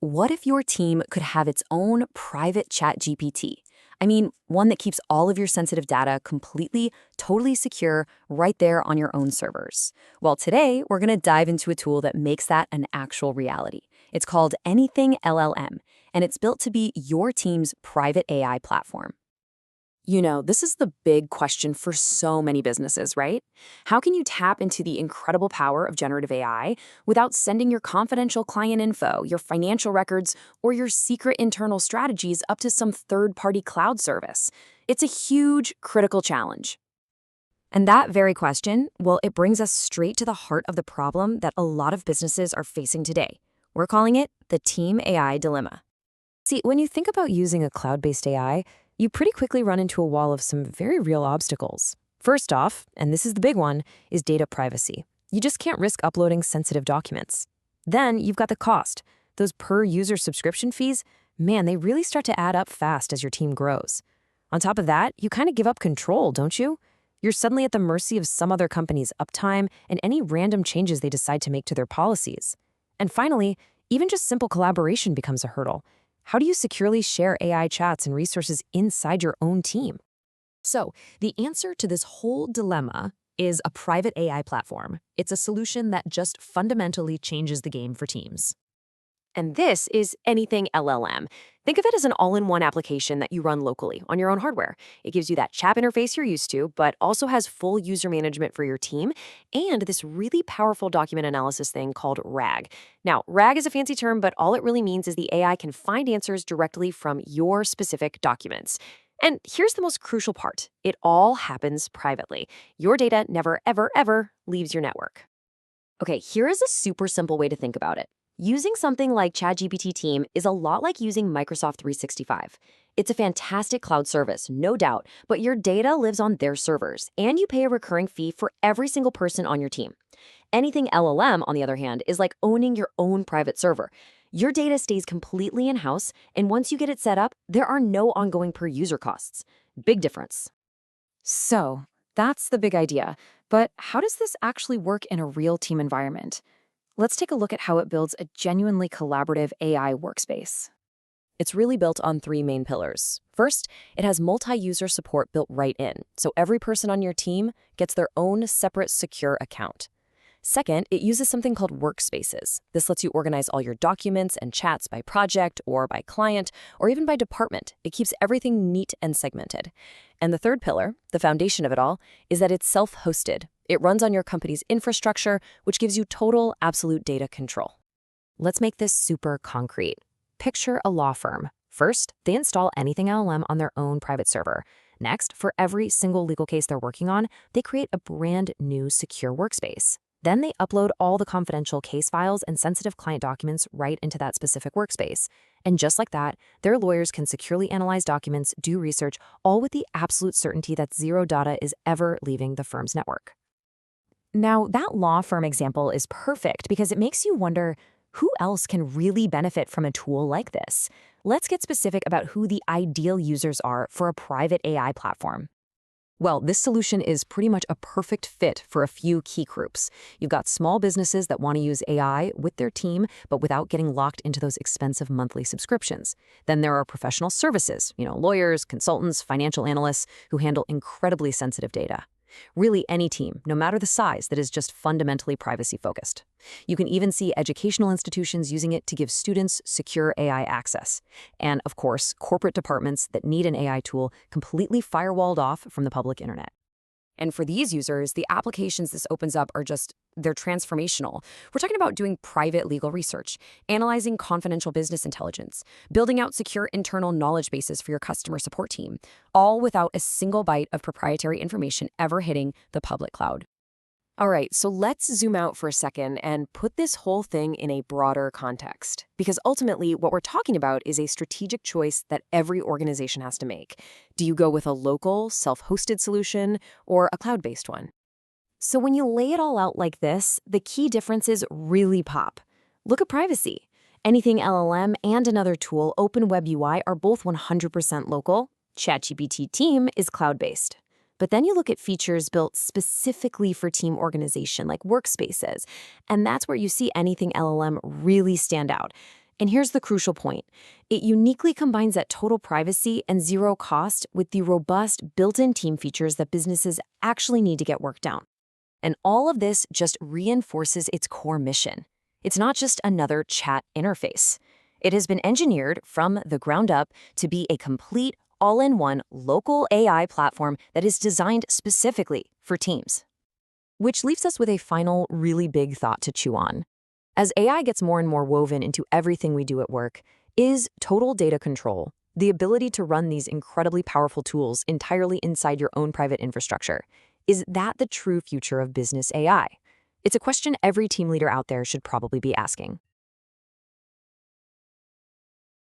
What if your team could have its own private chat GPT? I mean, one that keeps all of your sensitive data completely, totally secure right there on your own servers. Well, today we're going to dive into a tool that makes that an actual reality. It's called Anything LLM, and it's built to be your team's private AI platform. This is the big question for so many businesses, right? How can you tap into the incredible power of generative AI without sending your confidential client info, your financial records, or your secret internal strategies up to some third-party cloud service? It's a huge, critical challenge. And that very question, well, it brings us straight to the heart of the problem that a lot of businesses are facing today. We're calling it the Team AI dilemma. See, when you think about using a cloud-based AI, you pretty quickly run into a wall of some very real obstacles. First off, and this is the big one, is data privacy. You just can't risk uploading sensitive documents. Then you've got the cost. Those per-user subscription fees, man, they really start to add up fast as your team grows. On top of that, you kind of give up control, don't you? You're suddenly at the mercy of some other company's uptime and any random changes they decide to make to their policies. And finally, even just simple collaboration becomes a hurdle. How do you securely share AI chats and resources inside your own team? So, the answer to this whole dilemma is a private AI platform. It's a solution that just fundamentally changes the game for teams. And this is Anything LLM. Think of it as an all-in-one application that you run locally on your own hardware. It gives you that chat interface you're used to, but also has full user management for your team and this really powerful document analysis thing called RAG. Now, RAG is a fancy term, but all it really means is the AI can find answers directly from your specific documents. And here's the most crucial part. It all happens privately. Your data never, ever, ever leaves your network. Okay, here is a super simple way to think about it. Using something like ChatGPT Team is a lot like using Microsoft 365. It's a fantastic cloud service, no doubt, but your data lives on their servers, and you pay a recurring fee for every single person on your team. Anything LLM, on the other hand, is like owning your own private server. Your data stays completely in-house, and once you get it set up, there are no ongoing per-user costs. Big difference. So, that's the big idea. But how does this actually work in a real team environment? Let's take a look at how it builds a genuinely collaborative AI workspace. It's really built on three main pillars. First, it has multi-user support built right in, so every person on your team gets their own separate secure account. Second, it uses something called Workspaces. This lets you organize all your documents and chats by project or by client or even by department. It keeps everything neat and segmented. And the third pillar, the foundation of it all, is that it's self-hosted. It runs on your company's infrastructure, which gives you total, absolute data control. Let's make this super concrete. Picture a law firm. First, they install Anything LLM on their own private server. Next, for every single legal case they're working on, they create a brand new secure workspace. Then they upload all the confidential case files and sensitive client documents right into that specific workspace. And just like that, their lawyers can securely analyze documents, do research, all with the absolute certainty that zero data is ever leaving the firm's network. Now, that law firm example is perfect because it makes you wonder, who else can really benefit from a tool like this? Let's get specific about who the ideal users are for a private AI platform. Well, this solution is pretty much a perfect fit for a few key groups. You've got small businesses that want to use AI with their team, but without getting locked into those expensive monthly subscriptions. Then there are professional services, lawyers, consultants, financial analysts who handle incredibly sensitive data. Really any team, no matter the size, that is just fundamentally privacy-focused. You can even see educational institutions using it to give students secure AI access. And, of course, corporate departments that need an AI tool completely firewalled off from the public internet. And for these users, the applications this opens up they're transformational. We're talking about doing private legal research, analyzing confidential business intelligence, building out secure internal knowledge bases for your customer support team, all without a single byte of proprietary information ever hitting the public cloud. All right, so let's zoom out for a second and put this whole thing in a broader context. Because ultimately, what we're talking about is a strategic choice that every organization has to make. Do you go with a local, self-hosted solution or a cloud-based one? So when you lay it all out like this, the key differences really pop. Look at privacy. Anything LLM and another tool, Open Web UI, are both 100% local. ChatGPT Team is cloud-based. But then you look at features built specifically for team organization, like Workspaces, and that's where you see Anything LLM really stand out. And here's the crucial point. It uniquely combines that total privacy and zero cost with the robust built-in team features that businesses actually need to get work done. And all of this just reinforces its core mission. It's not just another chat interface. It has been engineered from the ground up to be a complete, all-in-one local AI platform that is designed specifically for teams. Which leaves us with a final, really big thought to chew on. As AI gets more and more woven into everything we do at work, is total data control, the ability to run these incredibly powerful tools entirely inside your own private infrastructure, is that the true future of business AI? It's a question every team leader out there should probably be asking.